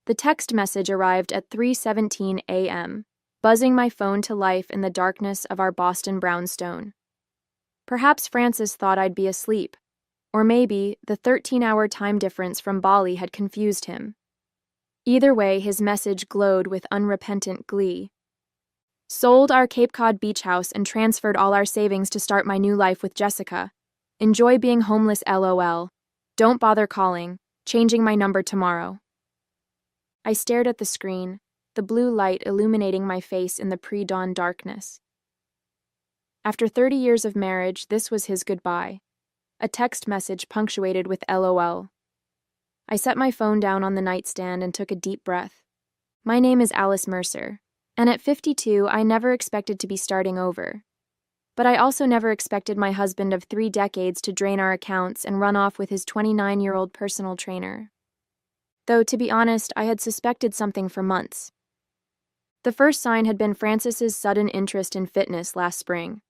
The text message arrived at 3:17 a.m., buzzing my phone to life in the darkness of our Boston brownstone. Perhaps Francis thought I'd be asleep, or maybe the 13-hour time difference from Bali had confused him. Either way, his message glowed with unrepentant glee. Sold our Cape Cod beach house and transferred all our savings to start my new life with Jessica. Enjoy being homeless, LOL. Don't bother calling. Changing my number tomorrow. I stared at the screen, the blue light illuminating my face in the pre-dawn darkness. After 30 years of marriage, this was his goodbye. A text message punctuated with LOL. I set my phone down on the nightstand and took a deep breath. My name is Alice Mercer, and at 52, I never expected to be starting over. But I also never expected my husband of 3 decades to drain our accounts and run off with his 29-year-old personal trainer. Though, to be honest, I had suspected something for months. The first sign had been Francis's sudden interest in fitness last spring.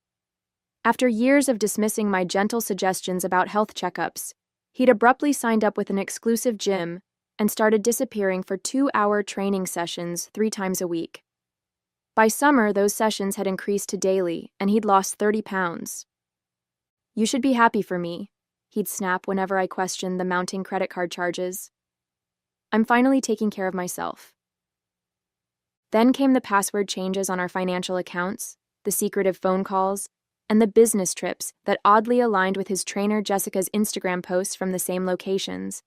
After years of dismissing my gentle suggestions about health checkups, he'd abruptly signed up with an exclusive gym and started disappearing for 2-hour training sessions 3 times a week. By summer, those sessions had increased to daily, and he'd lost 30 pounds. "You should be happy for me," he'd snap whenever I questioned the mounting credit card charges. "I'm finally taking care of myself." Then came the password changes on our financial accounts, the secretive phone calls, and the business trips that oddly aligned with his trainer Jessica's Instagram posts from the same locations.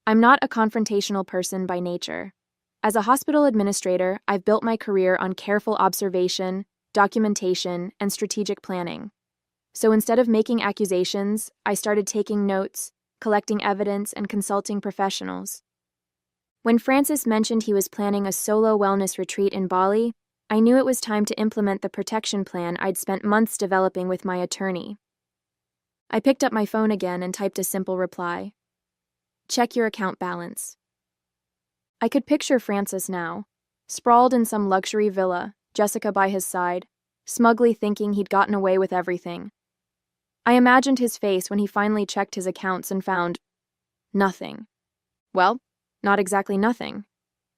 I'm not a confrontational person by nature. As a hospital administrator, I've built my career on careful observation, documentation, and strategic planning. So instead of making accusations, I started taking notes, collecting evidence, and consulting professionals. When Francis mentioned he was planning a solo wellness retreat in Bali, I knew it was time to implement the protection plan I'd spent months developing with my attorney. I picked up my phone again and typed a simple reply. "Check your account balance." I could picture Francis now, sprawled in some luxury villa, Jessica by his side, smugly thinking he'd gotten away with everything. I imagined his face when he finally checked his accounts and found nothing. Well, not exactly nothing.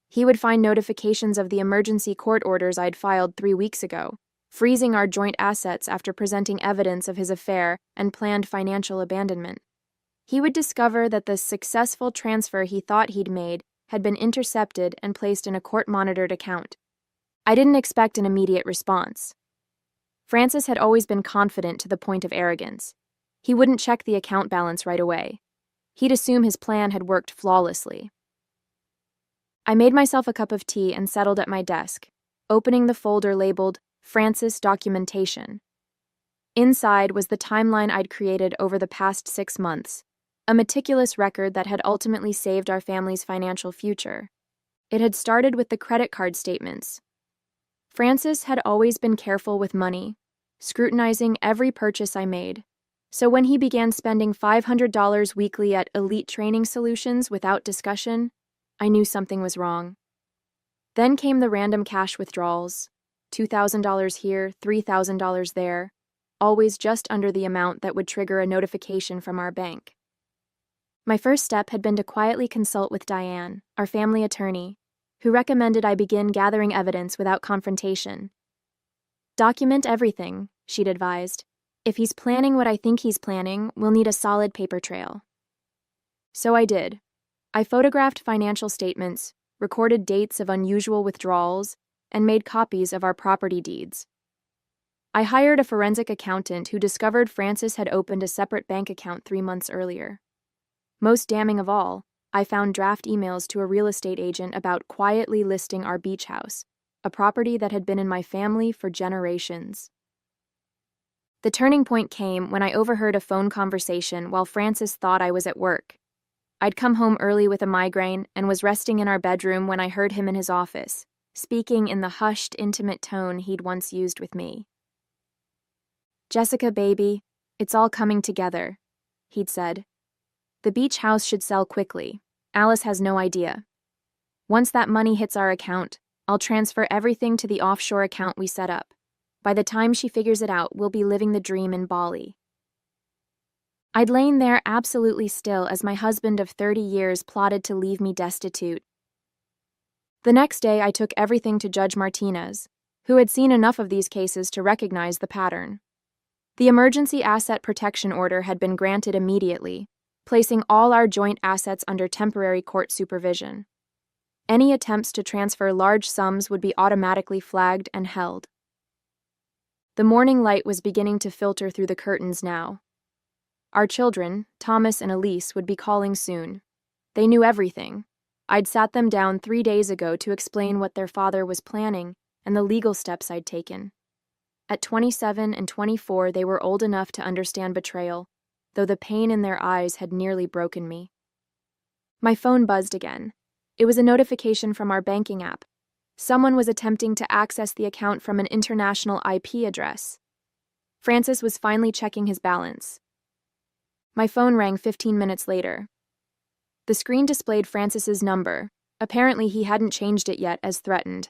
He would find notifications of the emergency court orders I'd filed 3 weeks ago, freezing our joint assets after presenting evidence of his affair and planned financial abandonment. He would discover that the successful transfer he thought he'd made had been intercepted and placed in a court-monitored account. I didn't expect an immediate response. Francis had always been confident to the point of arrogance. He wouldn't check the account balance right away. He'd assume his plan had worked flawlessly. I made myself a cup of tea and settled at my desk, opening the folder labeled Francis Documentation. Inside was the timeline I'd created over the past 6 months, a meticulous record that had ultimately saved our family's financial future. It had started with the credit card statements. Francis had always been careful with money, scrutinizing every purchase I made. So when he began spending $500 weekly at Elite Training Solutions without discussion, I knew something was wrong. Then came the random cash withdrawals, $2,000 here, $3,000 there, always just under the amount that would trigger a notification from our bank. My first step had been to quietly consult with Diane, our family attorney, who recommended I begin gathering evidence without confrontation. "Document everything," she'd advised. "If he's planning what I think he's planning, we'll need a solid paper trail." So I did. I photographed financial statements, recorded dates of unusual withdrawals, and made copies of our property deeds. I hired a forensic accountant who discovered Francis had opened a separate bank account 3 months earlier. Most damning of all, I found draft emails to a real estate agent about quietly listing our beach house, a property that had been in my family for generations. The turning point came when I overheard a phone conversation while Francis thought I was at work. I'd come home early with a migraine and was resting in our bedroom when I heard him in his office, speaking in the hushed, intimate tone he'd once used with me. "Jessica, baby, it's all coming together," he'd said. "The beach house should sell quickly. Alice has no idea. Once that money hits our account, I'll transfer everything to the offshore account we set up. By the time she figures it out, we'll be living the dream in Bali." I'd lain there absolutely still as my husband of 30 years plotted to leave me destitute. The next day, I took everything to Judge Martinez, who had seen enough of these cases to recognize the pattern. The emergency asset protection order had been granted immediately, placing all our joint assets under temporary court supervision. Any attempts to transfer large sums would be automatically flagged and held. The morning light was beginning to filter through the curtains now. Our children, Thomas and Elise, would be calling soon. They knew everything. I'd sat them down 3 days ago to explain what their father was planning and the legal steps I'd taken. At 27 and 24, they were old enough to understand betrayal, though the pain in their eyes had nearly broken me. My phone buzzed again. It was a notification from our banking app. Someone was attempting to access the account from an international IP address. Francis was finally checking his balance. My phone rang 15 minutes later. The screen displayed Francis's number. Apparently, he hadn't changed it yet, as threatened.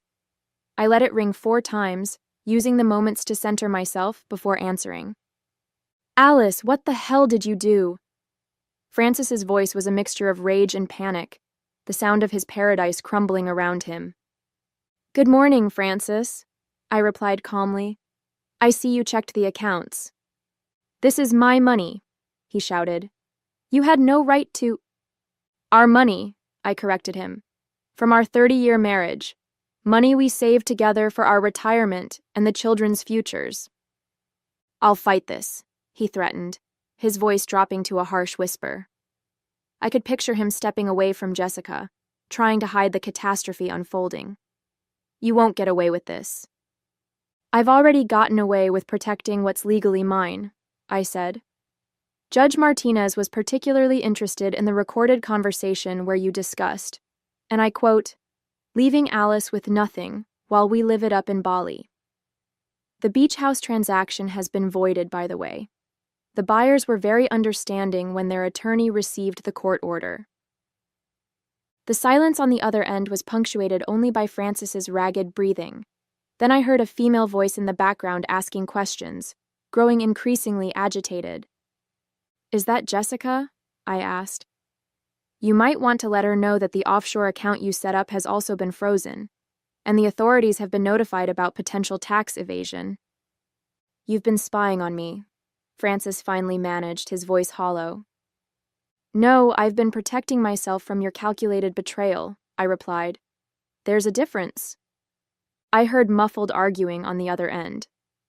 I let it ring 4 times, using the moments to center myself before answering. "Alice, what the hell did you do?" Francis's voice was a mixture of rage and panic, the sound of his paradise crumbling around him. "Good morning, Francis," I replied calmly. "I see you checked the accounts." "This is my money," he shouted. "You had no right to—" "Our money," I corrected him. "From our 30-year marriage. Money we saved together for our retirement and the children's futures." "I'll fight this," he threatened, his voice dropping to a harsh whisper. I could picture him stepping away from Jessica, trying to hide the catastrophe unfolding. "You won't get away with this." "I've already gotten away with protecting what's legally mine," I said. "Judge Martinez was particularly interested in the recorded conversation where you discussed, and I quote, 'leaving Alice with nothing while we live it up in Bali.' The beach house transaction has been voided, by the way. The buyers were very understanding when their attorney received the court order." The silence on the other end was punctuated only by Francis's ragged breathing. Then I heard a female voice in the background asking questions, growing increasingly agitated. "Is that Jessica?" I asked. "You might want to let her know that the offshore account you set up has also been frozen, and the authorities have been notified about potential tax evasion." "You've been spying on me," Francis finally managed, his voice hollow. "No, I've been protecting myself from your calculated betrayal," I replied. "There's a difference." I heard muffled arguing on the other end,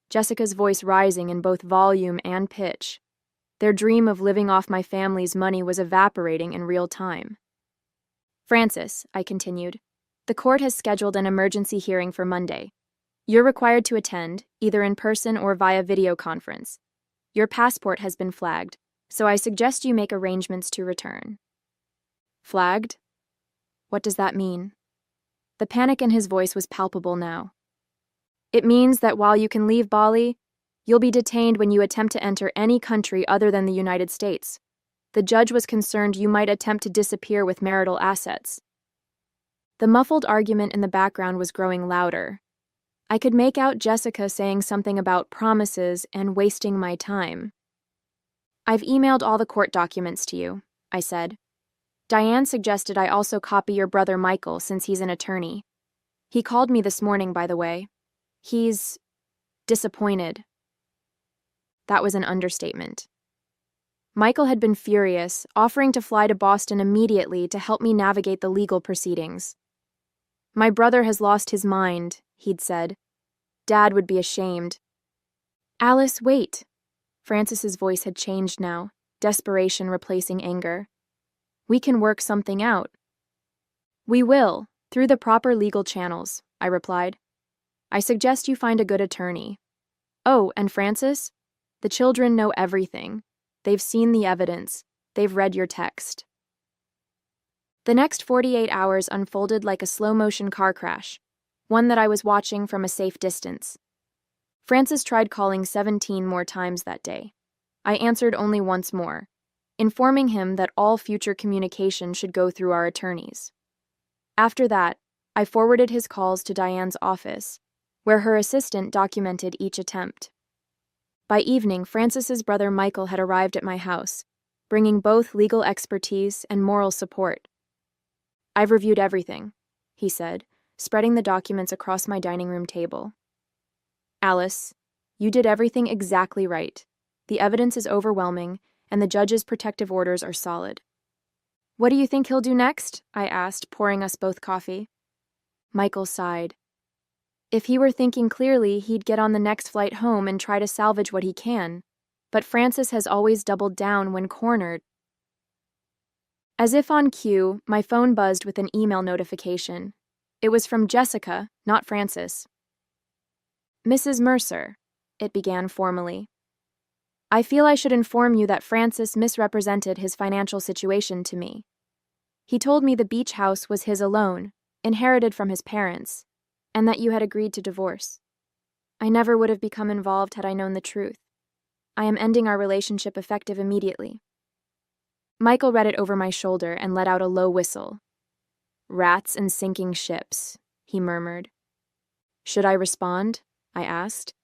Jessica's voice rising in both volume and pitch. Their dream of living off my family's money was evaporating in real time. "Francis," I continued, "the court has scheduled an emergency hearing for Monday. You're required to attend, either in person or via video conference. Your passport has been flagged, so I suggest you make arrangements to return." "Flagged? What does that mean?" The panic in his voice was palpable now. "It means that while you can leave Bali, you'll be detained when you attempt to enter any country other than the United States. The judge was concerned you might attempt to disappear with marital assets." The muffled argument in the background was growing louder. I could make out Jessica saying something about promises and wasting my time. "I've emailed all the court documents to you," I said. "Diane suggested I also copy your brother Michael since he's an attorney. He called me this morning, by the way. He's disappointed." That was an understatement. Michael had been furious, offering to fly to Boston immediately to help me navigate the legal proceedings. "My brother has lost his mind," he'd said. "Dad would be ashamed." "Alice, wait." Francis's voice had changed now, desperation replacing anger. "We can work something out." "We will, through the proper legal channels," I replied. "I suggest you find a good attorney. Oh, and Francis, the children know everything. They've seen the evidence. They've read your text." The next 48 hours unfolded like a slow-motion car crash, one that I was watching from a safe distance. Francis tried calling 17 more times that day. I answered only once more, informing him that all future communication should go through our attorneys. After that, I forwarded his calls to Diane's office, where her assistant documented each attempt. By evening, Francis's brother Michael had arrived at my house, bringing both legal expertise and moral support. "I've reviewed everything," he said, spreading the documents across my dining room table. Alice, you did everything exactly right. The evidence is overwhelming, and the judge's protective orders are solid. What do you think he'll do next? I asked, pouring us both coffee. Michael sighed. If he were thinking clearly, he'd get on the next flight home and try to salvage what he can. But Francis has always doubled down when cornered. As if on cue, my phone buzzed with an email notification. It was from Jessica, not Francis. Mrs. Mercer, it began formally. I feel I should inform you that Francis misrepresented his financial situation to me. He told me the beach house was his alone, inherited from his parents, and that you had agreed to divorce. I never would have become involved had I known the truth. I am ending our relationship effective immediately. Michael read it over my shoulder and let out a low whistle. Rats and sinking ships, he murmured. Should I respond? I asked.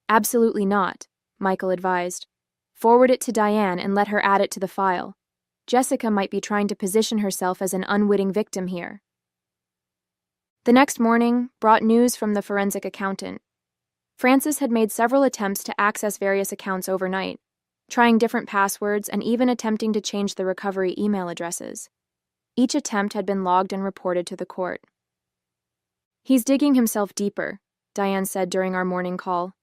Absolutely not, Michael advised. Forward it to Diane and let her add it to the file. Jessica might be trying to position herself as an unwitting victim here. The next morning brought news from the forensic accountant. Francis had made several attempts to access various accounts overnight, trying different passwords and even attempting to change the recovery email addresses. Each attempt had been logged and reported to the court. He's digging himself deeper, Diane said during our morning call.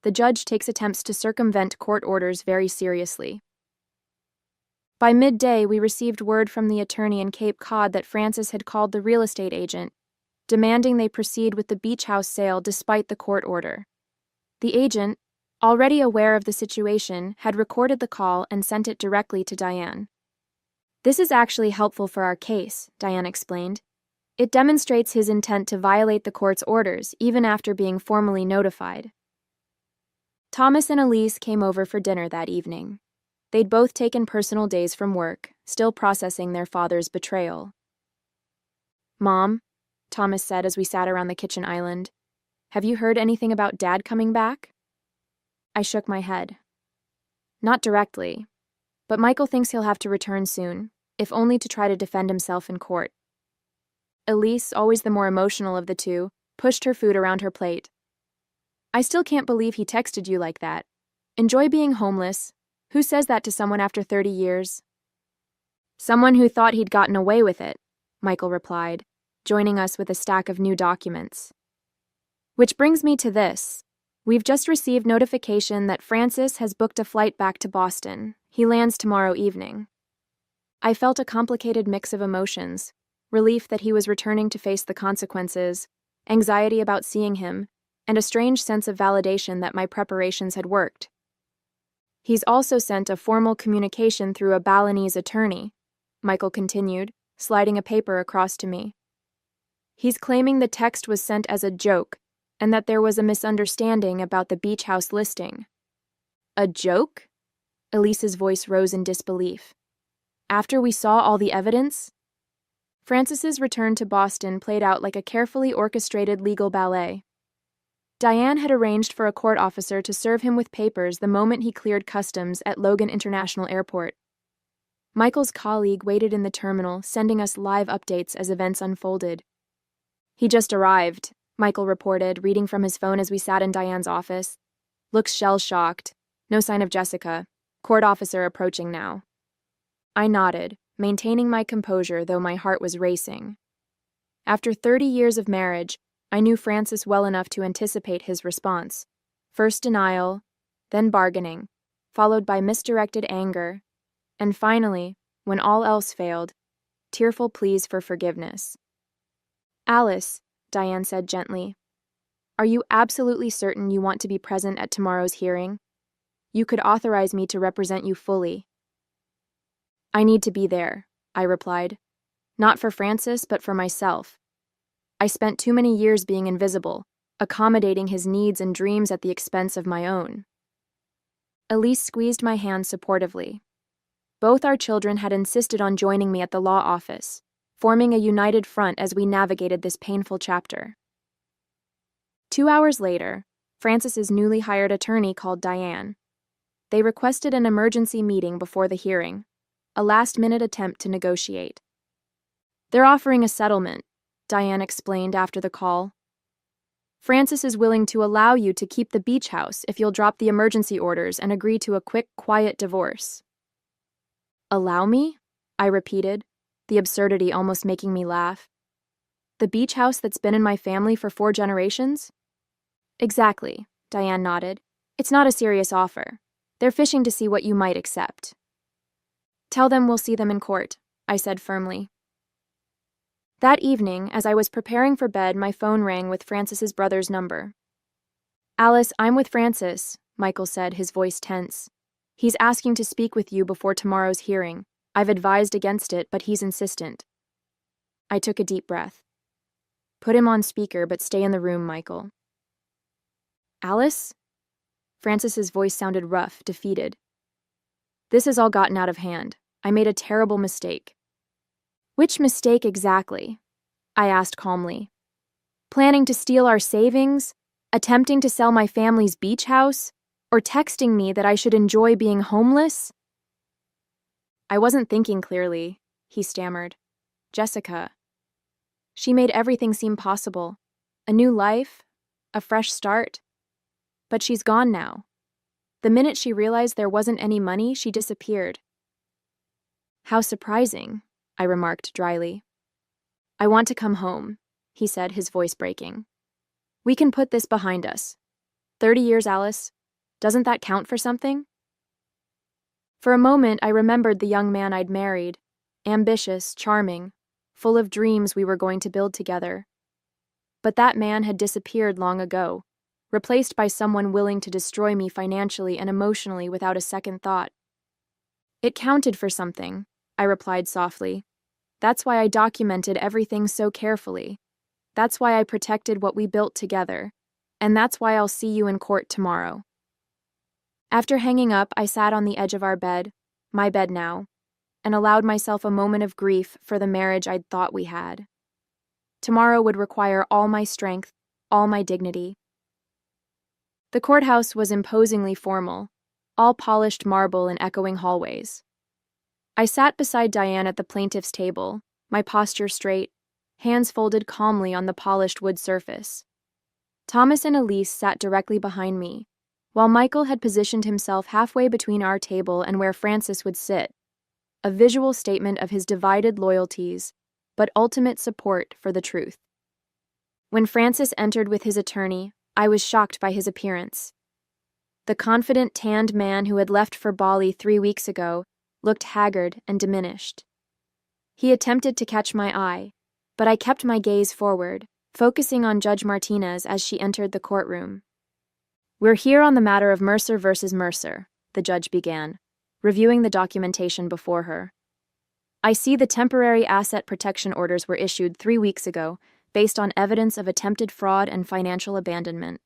The judge takes attempts to circumvent court orders very seriously. By midday, we received word from the attorney in Cape Cod that Francis had called the real estate agent, demanding they proceed with the beach house sale despite the court order. The agent, already aware of the situation, had recorded the call and sent it directly to Diane. This is actually helpful for our case, Diane explained. It demonstrates his intent to violate the court's orders even after being formally notified. Thomas and Elise came over for dinner that evening. They'd both taken personal days from work, still processing their father's betrayal. Mom, Thomas said as we sat around the kitchen island, have you heard anything about Dad coming back? I shook my head. Not directly, but Michael thinks he'll have to return soon, if only to try to defend himself in court. Elise, always the more emotional of the two, pushed her food around her plate. I still can't believe he texted you like that. Enjoy being homeless. Who says that to someone after 30 years? Someone who thought he'd gotten away with it, Michael replied, joining us with a stack of new documents. Which brings me to this. We've just received notification that Francis has booked a flight back to Boston. He lands tomorrow evening. I felt a complicated mix of emotions, relief that he was returning to face the consequences, anxiety about seeing him, and a strange sense of validation that my preparations had worked. He's also sent a formal communication through a Balinese attorney, Michael continued, sliding a paper across to me. He's claiming the text was sent as a joke, and that there was a misunderstanding about the beach house listing. A joke? Elise's voice rose in disbelief. After we saw all the evidence? Francis's return to Boston played out like a carefully orchestrated legal ballet. Diane had arranged for a court officer to serve him with papers the moment he cleared customs at Logan International Airport. Michael's colleague waited in the terminal, sending us live updates as events unfolded. He just arrived, Michael reported, reading from his phone as we sat in Diane's office. Looks shell-shocked. No sign of Jessica. Court officer approaching now. I nodded, maintaining my composure though my heart was racing. After 30 years of marriage, I knew Francis well enough to anticipate his response. First denial, then bargaining, followed by misdirected anger, and finally, when all else failed, tearful pleas for forgiveness. Alice, Diane said gently, are you absolutely certain you want to be present at tomorrow's hearing? You could authorize me to represent you fully. I need to be there, I replied. Not for Francis, but for myself. I spent too many years being invisible, accommodating his needs and dreams at the expense of my own. Elise squeezed my hand supportively. Both our children had insisted on joining me at the law office, forming a united front as we navigated this painful chapter. 2 hours later, Francis's newly hired attorney called Diane. They requested an emergency meeting before the hearing, a last-minute attempt to negotiate. They're offering a settlement, Diane explained after the call. Francis is willing to allow you to keep the beach house if you'll drop the emergency orders and agree to a quick, quiet divorce. Allow me? I repeated, the absurdity almost making me laugh. The beach house that's been in my family for 4 generations? Exactly, Diane nodded. It's not a serious offer. They're fishing to see what you might accept. Tell them we'll see them in court, I said firmly. That evening, as I was preparing for bed, my phone rang with Francis's brother's number. Alice, I'm with Francis, Michael said, his voice tense. He's asking to speak with you before tomorrow's hearing. I've advised against it, but he's insistent. I took a deep breath. Put him on speaker, but stay in the room, Michael. Alice? Francis's voice sounded rough, defeated. This has all gotten out of hand. I made a terrible mistake. Which mistake exactly? I asked calmly. Planning to steal our savings? Attempting to sell my family's beach house? Or texting me that I should enjoy being homeless? I wasn't thinking clearly, he stammered. Jessica. She made everything seem possible. A new life, a fresh start. But she's gone now. The minute she realized there wasn't any money, she disappeared. How surprising, I remarked dryly. I want to come home, he said, his voice breaking. We can put this behind us. 30 years, Alice. Doesn't that count for something? For a moment, I remembered the young man I'd married, ambitious, charming, full of dreams we were going to build together. But that man had disappeared long ago, replaced by someone willing to destroy me financially and emotionally without a second thought. It counted for something, I replied softly. That's why I documented everything so carefully. That's why I protected what we built together. And that's why I'll see you in court tomorrow. After hanging up, I sat on the edge of our bed, my bed now, and allowed myself a moment of grief for the marriage I'd thought we had. Tomorrow would require all my strength, all my dignity. The courthouse was imposingly formal, all polished marble and echoing hallways. I sat beside Diane at the plaintiff's table, my posture straight, hands folded calmly on the polished wood surface. Thomas and Elise sat directly behind me, while Michael had positioned himself halfway between our table and where Francis would sit, a visual statement of his divided loyalties, but ultimate support for the truth. When Francis entered with his attorney, I was shocked by his appearance. The confident, tanned man who had left for Bali 3 weeks ago looked haggard and diminished. He attempted to catch my eye, but I kept my gaze forward, focusing on Judge Martinez as she entered the courtroom. We're here on the matter of Mercer versus Mercer, the judge began, reviewing the documentation before her. I see the temporary asset protection orders were issued 3 weeks ago, based on evidence of attempted fraud and financial abandonment.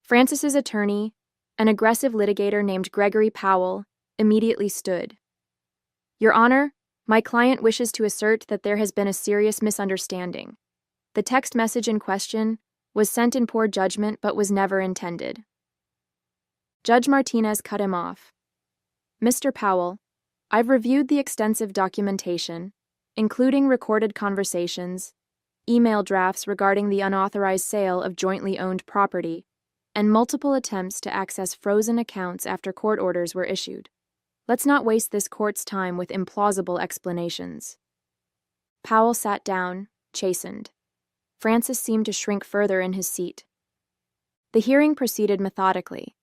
Francis's attorney, an aggressive litigator named Gregory Powell, immediately stood. Your Honor, my client wishes to assert that there has been a serious misunderstanding. The text message in question was sent in poor judgment but was never intended. Judge Martinez cut him off. Mr. Powell, I've reviewed the extensive documentation, including recorded conversations, email drafts regarding the unauthorized sale of jointly owned property, and multiple attempts to access frozen accounts after court orders were issued. Let's not waste this court's time with implausible explanations. Powell sat down, chastened. Francis seemed to shrink further in his seat. The hearing proceeded methodically.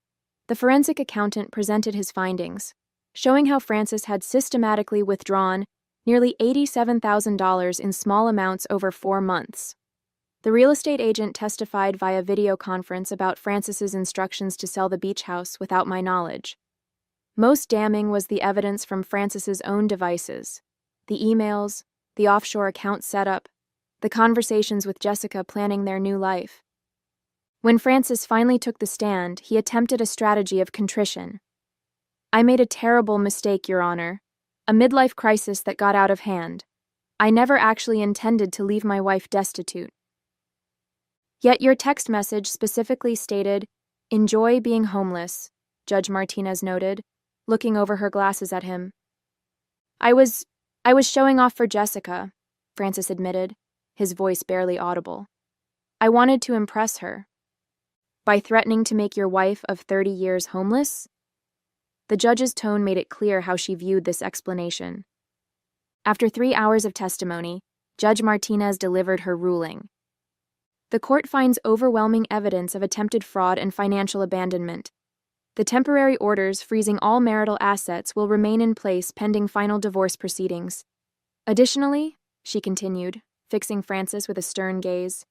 The forensic accountant presented his findings, showing how Francis had systematically withdrawn nearly $87,000 in small amounts over 4 months. The real estate agent testified via video conference about Francis's instructions to sell the beach house without my knowledge. Most damning was the evidence from Francis's own devices, the emails, the offshore account setup, the conversations with Jessica planning their new life. When Francis finally took the stand, he attempted a strategy of contrition. I made a terrible mistake, Your Honor, a midlife crisis that got out of hand. I never actually intended to leave my wife destitute. Yet your text message specifically stated, "Enjoy being homeless," Judge Martinez noted, looking over her glasses at him. I was showing off for Jessica, Francis admitted. his voice barely audible. I wanted to impress her. By threatening to make your wife of 30 years homeless? The judge's tone made it clear how she viewed this explanation. After 3 hours of testimony, Judge Martinez delivered her ruling. The court finds overwhelming evidence of attempted fraud and financial abandonment. The temporary orders freezing all marital assets will remain in place pending final divorce proceedings. Additionally, she continued, fixing Francis with a stern gaze,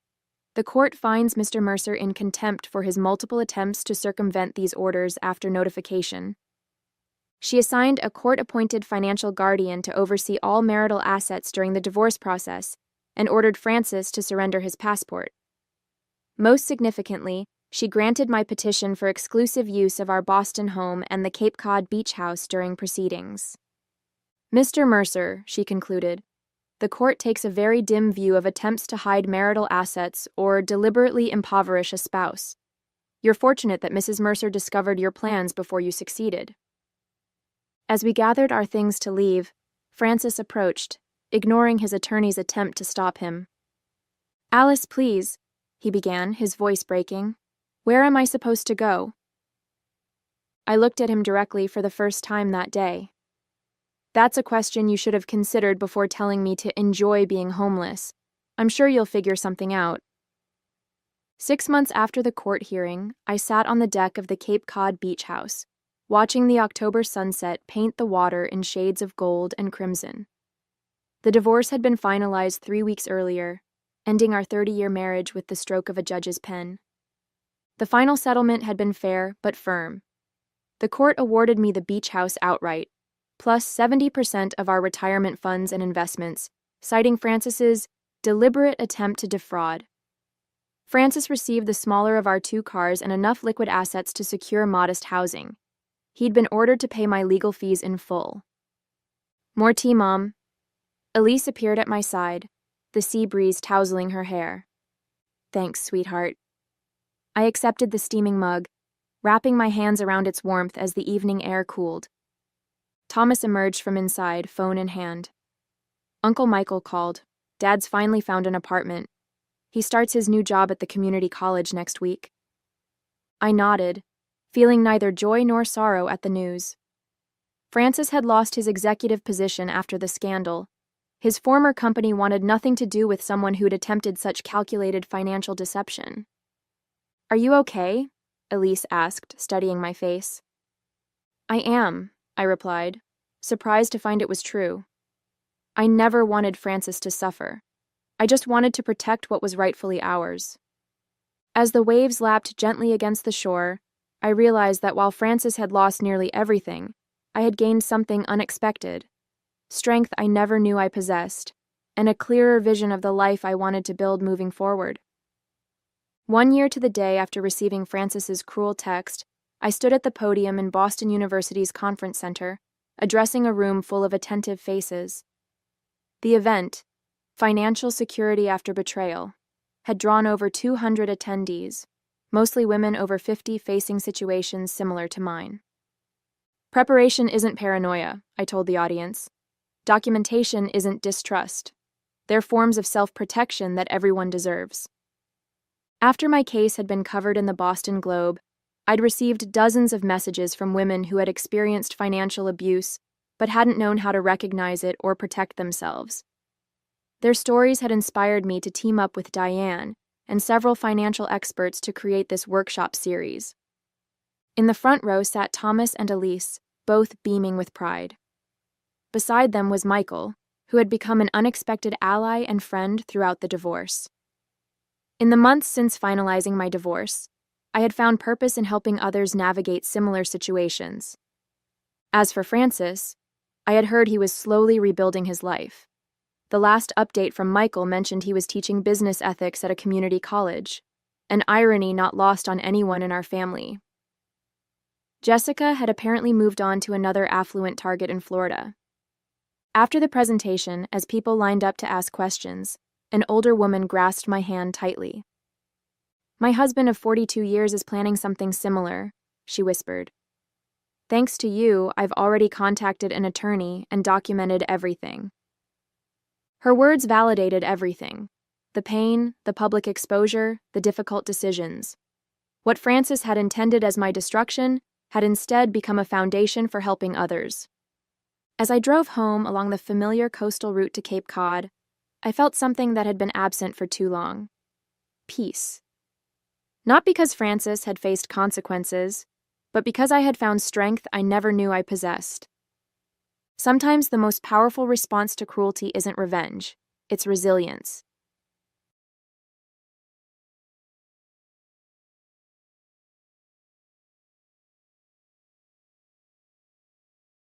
the court finds Mr. Mercer in contempt for his multiple attempts to circumvent these orders after notification. She assigned a court-appointed financial guardian to oversee all marital assets during the divorce process and ordered Francis to surrender his passport. Most significantly, she granted my petition for exclusive use of our Boston home and the Cape Cod beach house during proceedings. Mr. Mercer, she concluded, the court takes a very dim view of attempts to hide marital assets or deliberately impoverish a spouse. You're fortunate that Mrs. Mercer discovered your plans before you succeeded. As we gathered our things to leave, Francis approached, ignoring his attorney's attempt to stop him. Alice, please, he began, his voice breaking. Where am I supposed to go? I looked at him directly for the first time that day. That's a question you should have considered before telling me to enjoy being homeless. I'm sure you'll figure something out. 6 months after the court hearing, I sat on the deck of the Cape Cod beach house, watching the October sunset paint the water in shades of gold and crimson. The divorce had been finalized 3 weeks earlier, ending our 30-year marriage with the stroke of a judge's pen. The final settlement had been fair but firm. The court awarded me the beach house outright, plus 70% of our retirement funds and investments, citing Francis's deliberate attempt to defraud. Francis received the smaller of our 2 cars and enough liquid assets to secure modest housing. He'd been ordered to pay my legal fees in full. More tea, Mom. Elise appeared at my side, the sea breeze tousling her hair. Thanks, sweetheart. I accepted the steaming mug, wrapping my hands around its warmth as the evening air cooled. Thomas emerged from inside, phone in hand. Uncle Michael called. Dad's finally found an apartment. He starts his new job at the community college next week. I nodded, feeling neither joy nor sorrow at the news. Francis had lost his executive position after the scandal. His former company wanted nothing to do with someone who'd attempted such calculated financial deception. Are you okay? Elise asked, studying my face. I am, I replied, surprised to find it was true. I never wanted Francis to suffer. I just wanted to protect what was rightfully ours. As the waves lapped gently against the shore, I realized that while Francis had lost nearly everything, I had gained something unexpected, strength I never knew I possessed, and a clearer vision of the life I wanted to build moving forward. 1 year to the day after receiving Francis's cruel text, I stood at the podium in Boston University's conference center, addressing a room full of attentive faces. The event, Financial Security After Betrayal, had drawn over 200 attendees, mostly women over 50 facing situations similar to mine. Preparation isn't paranoia, I told the audience. Documentation isn't distrust. They're forms of self-protection that everyone deserves. After my case had been covered in the Boston Globe, I'd received dozens of messages from women who had experienced financial abuse but hadn't known how to recognize it or protect themselves. Their stories had inspired me to team up with Diane and several financial experts to create this workshop series. In the front row sat Thomas and Elise, both beaming with pride. Beside them was Michael, who had become an unexpected ally and friend throughout the divorce. In the months since finalizing my divorce, I had found purpose in helping others navigate similar situations. As for Francis, I had heard he was slowly rebuilding his life. The last update from Michael mentioned he was teaching business ethics at a community college, an irony not lost on anyone in our family. Jessica had apparently moved on to another affluent target in Florida. After the presentation, as people lined up to ask questions, an older woman grasped my hand tightly. My husband of 42 years is planning something similar, she whispered. Thanks to you, I've already contacted an attorney and documented everything. Her words validated everything. The pain, the public exposure, the difficult decisions. What Francis had intended as my destruction had instead become a foundation for helping others. As I drove home along the familiar coastal route to Cape Cod, I felt something that had been absent for too long. Peace. Not because Francis had faced consequences, but because I had found strength I never knew I possessed. Sometimes the most powerful response to cruelty isn't revenge, it's resilience.